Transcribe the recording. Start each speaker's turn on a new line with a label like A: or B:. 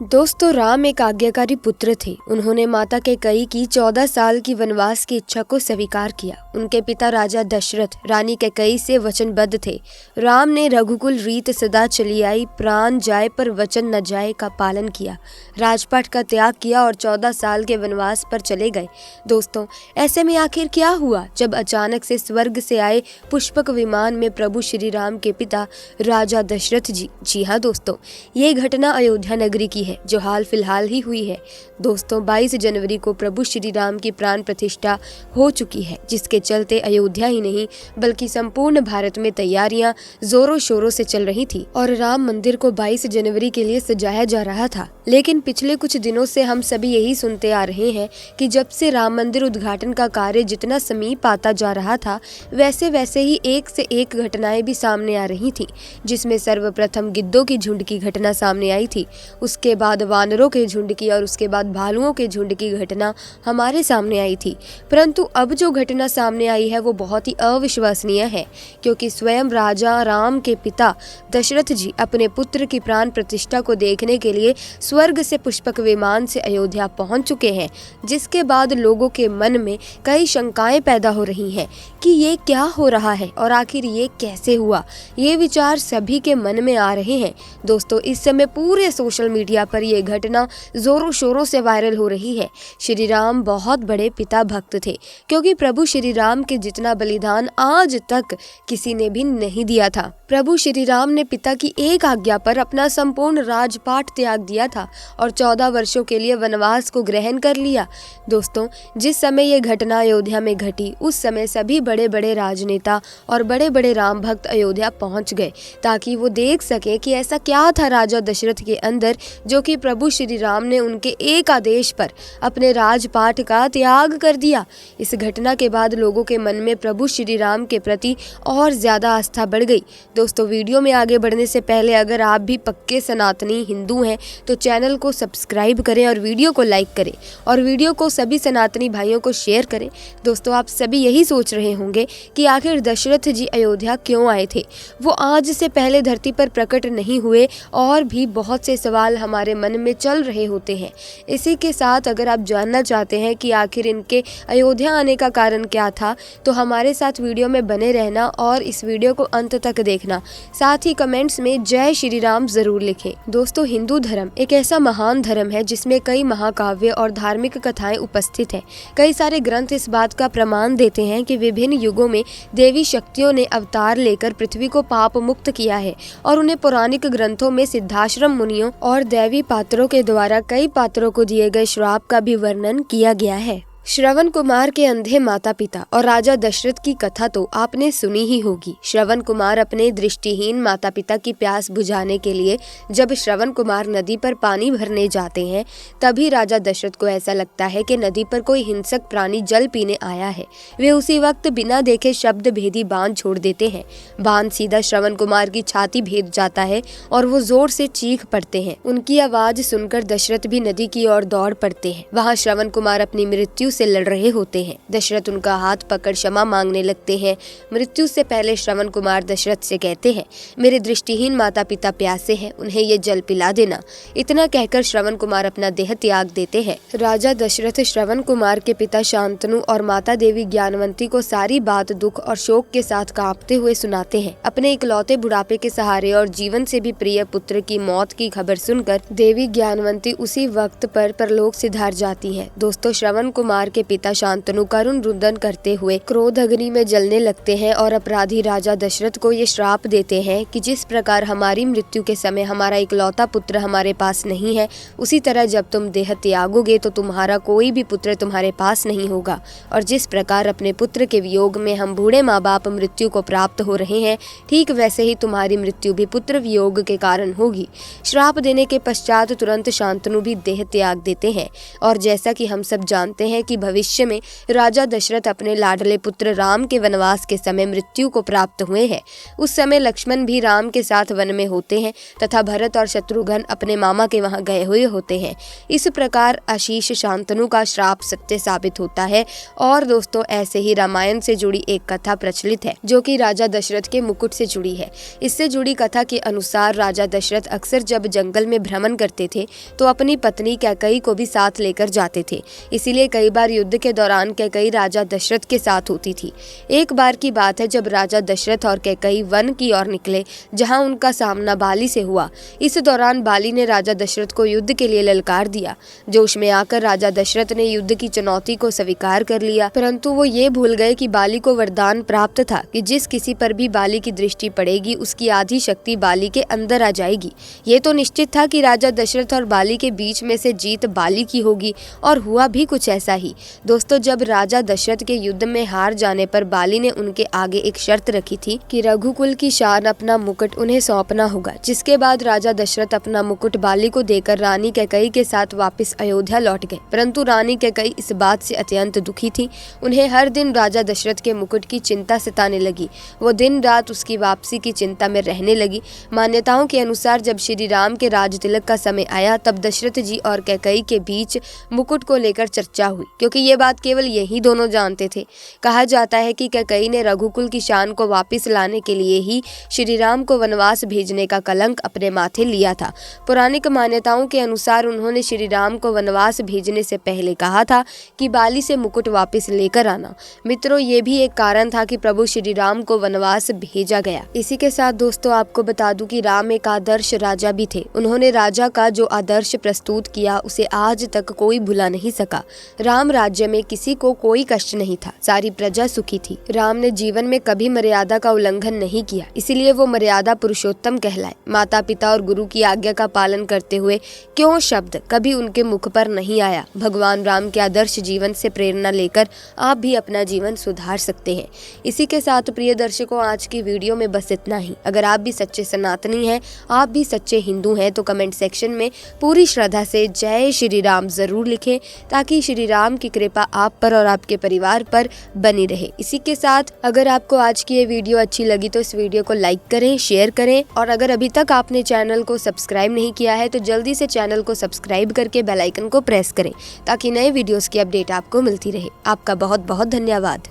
A: दोस्तों, राम एक आज्ञाकारी पुत्र थे। उन्होंने माता कैकेयी की 14 साल की वनवास की इच्छा को स्वीकार किया। उनके पिता राजा दशरथ रानी कैकेयी से वचनबद्ध थे। राम ने रघुकुल रीत सदा चली आई, प्राण जाए पर वचन न जाए का पालन किया, राजपाट का त्याग किया और 14 साल के वनवास पर चले गए। दोस्तों, ऐसे में आखिर क्या हुआ जब अचानक से स्वर्ग से आए पुष्पक विमान में प्रभु श्री राम के पिता राजा दशरथ जी हाँ दोस्तों, ये घटना अयोध्या नगरी की है जो हाल फिलहाल ही हुई है। दोस्तों, 22 जनवरी को प्रभु श्री राम की प्राण प्रतिष्ठा हो चुकी है, जिसके चलते अयोध्या ही नहीं बल्कि संपूर्ण भारत में तैयारियां जोरों शोरों से चल रही थी और राम मंदिर को 22 जनवरी के लिए सजाया जा रहा था। लेकिन पिछले कुछ दिनों से हम सभी यही सुनते आ रहे हैं कि जब से राम मंदिर उद्घाटन का कार्य जितना समीप आता जा रहा था, वैसे वैसे ही एक से एक घटनाएं भी सामने आ रही थी, जिसमें सर्वप्रथम गिद्धों की झुंड की घटना सामने आई थी, उसके बाद वानरों के झुंड की और उसके बाद भालुओं के झुंड की घटना हमारे सामने आई थी। परंतु अब जो घटना सामने आई है वो बहुत ही अविश्वसनीय है, क्योंकि स्वयं राजा राम के पिता दशरथ जी अपने पुत्र की प्राण प्रतिष्ठा को देखने के लिए स्वर्ग से पुष्पक विमान से अयोध्या पहुंच चुके हैं। जिसके बाद लोगों के मन में कई शंकाएं पैदा हो रही हैं कि ये क्या हो रहा है और आखिर ये कैसे हुआ। ये विचार सभी के मन में आ रहे हैं। दोस्तों, इस समय पूरे सोशल मीडिया पर यह घटना जोरों शोरों से वायरल हो रही है। श्री राम बहुत बड़े पिता भक्त थे, क्योंकि प्रभु श्री राम के जितना बलिदान आज तक किसी ने भी नहीं दिया था। प्रभु श्री राम ने पिता की एक आज्ञा पर अपना संपूर्ण राजपाट त्याग दिया था और 14 वर्षों के लिए वनवास को ग्रहण कर लिया। दोस्तों, जिस समय ये घटना अयोध्या में घटी, उस समय सभी बड़े बड़े राजनेता और बड़े बड़े राम भक्त अयोध्या पहुंच गए, ताकि वो देख सके कि ऐसा क्या था राजा दशरथ के अंदर जो कि प्रभु श्री राम ने उनके एक आदेश पर अपने राजपाट का त्याग कर दिया। इस घटना के बाद लोगों के मन में प्रभु श्री राम के प्रति और ज्यादा आस्था बढ़ गई। दोस्तों, वीडियो में आगे बढ़ने से पहले अगर आप भी पक्के सनातनी हिंदू हैं तो चैनल को सब्सक्राइब करें और वीडियो को लाइक करें और वीडियो को सभी सनातनी भाइयों को शेयर करें। दोस्तों, आप सभी यही सोच रहे होंगे कि आखिर दशरथ जी अयोध्या क्यों आए थे, वो आज से पहले धरती पर प्रकट नहीं हुए, और भी बहुत से सवाल हमारे मन में चल रहे होते हैं। इसी के साथ अगर आप जानना चाहते हैं कि आखिर इनके अयोध्या आने का कारण क्या था, तो हमारे साथ वीडियो में बने रहना और इस वीडियो को अंत तक देखना। साथ ही कमेंट्स में जय श्री राम जरूर लिखें। दोस्तों, हिंदू धर्म एक ऐसा महान धर्म है जिसमें कई महाकाव्य और धार्मिक कथाएं उपस्थित हैं। कई सारे ग्रंथ इस बात का प्रमाण देते हैं कि विभिन्न युगों में देवी शक्तियों ने अवतार लेकर पृथ्वी को पाप मुक्त किया है और उन्हें पौराणिक ग्रंथों में सिद्धाश्रम मुनियों और दैवी पात्रों के द्वारा कई पात्रों को दिए गए श्राप का भी वर्णन किया गया है। श्रवण कुमार के अंधे माता पिता और राजा दशरथ की कथा तो आपने सुनी ही होगी। श्रवण कुमार अपने दृष्टिहीन माता पिता की प्यास बुझाने के लिए जब श्रवण कुमार नदी पर पानी भरने जाते हैं, तभी राजा दशरथ को ऐसा लगता है कि नदी पर कोई हिंसक प्राणी जल पीने आया है। वे उसी वक्त बिना देखे शब्द भेदी बांध छोड़ देते हैं। बांध सीधा श्रवण कुमार की छाती भेद जाता है और वो जोर से चीख पड़ते हैं। उनकी आवाज सुनकर दशरथ भी नदी की ओर दौड़ पड़ते हैं। वहाँ श्रवण कुमार अपनी मृत्यु से लड़ रहे होते हैं। दशरथ उनका हाथ पकड़ क्षमा मांगने लगते हैं। मृत्यु से पहले श्रवण कुमार दशरथ से कहते हैं, मेरे दृष्टिहीन माता पिता प्यासे हैं, उन्हें ये जल पिला देना। इतना कहकर श्रवण कुमार अपना देह त्याग देते हैं। राजा दशरथ श्रवण कुमार के पिता शांतनु और माता देवी ज्ञानवंती को सारी बात दुख और शोक के साथ कांपते हुए सुनाते हैं। अपने इकलौते बुढ़ापे के सहारे और जीवन से भी प्रिय पुत्र की मौत की खबर सुनकर देवी ज्ञानवंती उसी वक्त पर परलोक सिधार जाती है। दोस्तों, श्रवण कुमार के पिता शांतनु करुण रुदन करते हुए क्रोध अग्नि में जलने लगते हैं और अपराधी राजा दशरथ को ये श्राप देते हैं कि जिस प्रकार हमारी मृत्यु के समय हमारा इकलौता पुत्र हमारे पास नहीं है, उसी तरह जब तुम देह त्यागोगे तो तुम्हारा कोई भी पुत्र तुम्हारे पास नहीं होगा। और जिस प्रकार अपने पुत्र के वियोग में हम बूढ़े माँ बाप मृत्यु को प्राप्त हो रहे हैं, ठीक वैसे ही तुम्हारी मृत्यु भी पुत्र वियोग के कारण होगी। श्राप देने के पश्चात तुरंत शांतनु भी देह त्याग देते हैं। और जैसा कि हम सब जानते हैं कि कि भविष्य में राजा दशरथ अपने लाडले पुत्र राम के वनवास के समय मृत्यु को प्राप्त हुए हैं। उस समय लक्ष्मण भी राम के साथ वन में होते हैं तथा भरत और शत्रुघ्न अपने मामा के वहां गए हुए होते हैं। इस प्रकार आशीष शांतनु का श्राप सत्य साबित होता है। और दोस्तों, ऐसे ही रामायण से जुड़ी एक कथा प्रचलित है जो कि राजा दशरथ के मुकुट से जुड़ी है। इससे जुड़ी कथा के अनुसार राजा दशरथ अक्सर जब जंगल में भ्रमण करते थे तो अपनी पत्नी कैकई को भी साथ लेकर जाते थे। इसीलिए कई बार युद्ध के दौरान कैकई राजा दशरथ के साथ होती थी। एक बार की बात है जब राजा दशरथ और कैकई वन की ओर निकले जहां उनका सामना बाली से हुआ। इस दौरान बाली ने राजा दशरथ को युद्ध के लिए ललकार दिया। जोश में आकर राजा दशरथ ने युद्ध की चुनौती को स्वीकार कर लिया, परंतु वो ये भूल गए कि बाली को वरदान प्राप्त था कि जिस किसी पर भी बाली की दृष्टि पड़ेगी उसकी आधी शक्ति बाली के अंदर आ जाएगी। ये तो निश्चित था कि राजा दशरथ और बाली के बीच में से जीत बाली की होगी, और हुआ भी कुछ ऐसा ही। दोस्तों, जब राजा दशरथ के युद्ध में हार जाने पर बाली ने उनके आगे एक शर्त रखी थी कि रघुकुल की शान अपना मुकुट उन्हें सौंपना होगा। जिसके बाद राजा दशरथ अपना मुकुट बाली को देकर रानी कैकई के साथ वापस अयोध्या लौट गए। परंतु रानी कैकई इस बात से अत्यंत दुखी थी। उन्हें हर दिन राजा दशरथ के मुकुट की चिंता सताने लगी। वो दिन रात उसकी वापसी की चिंता में रहने लगी। मान्यताओं के अनुसार जब श्री राम के राज तिलक का समय आया तब दशरथ जी और कैकई के बीच मुकुट को लेकर चर्चा हुई, क्योंकि ये बात केवल यही दोनों जानते थे। कहा जाता है कि कैकई ने रघुकुल की शान को वापस लाने के लिए ही श्री राम को वनवास भेजने का कलंक अपने माथे लिया था। पौराणिक मान्यताओं के अनुसार उन्होंने श्री राम को वनवास भेजने से पहले कहा था कि बाली से मुकुट वापस लेकर आना। मित्रों, ये भी एक कारण था कि प्रभु श्री राम को वनवास भेजा गया। इसी के साथ दोस्तों, आपको बता दूं कि राम एक आदर्श राजा भी थे। उन्होंने राजा का जो आदर्श प्रस्तुत किया उसे आज तक कोई भुला नहीं सका। राम राज्य में किसी को कोई कष्ट नहीं था, सारी प्रजा सुखी थी। राम ने जीवन में कभी मर्यादा का उल्लंघन नहीं किया, इसीलिए वो मर्यादा पुरुषोत्तम कहलाए। माता पिता और गुरु की आज्ञा का पालन करते हुए क्यों शब्द कभी उनके मुख पर नहीं आया। भगवान राम के आदर्श जीवन से प्रेरणा लेकर आप भी अपना जीवन सुधार सकते हैं। इसी के साथ प्रिय दर्शकों, आज की वीडियो में बस इतना ही। अगर आप भी सच्चे सनातनी हैं, आप भी सच्चे हिंदू हैं, तो कमेंट सेक्शन में पूरी श्रद्धा से जय श्री राम जरूर लिखें, ताकि श्री राम की कृपा आप पर और आपके परिवार पर बनी रहे। इसी के साथ अगर आपको आज की ये वीडियो अच्छी लगी तो इस वीडियो को लाइक करें, शेयर करें, और अगर अभी तक आपने चैनल को सब्सक्राइब नहीं किया है तो जल्दी से चैनल को सब्सक्राइब करके बेल आइकन को प्रेस करें, ताकि नए वीडियोस की अपडेट आपको मिलती रहे। आपका बहुत बहुत धन्यवाद।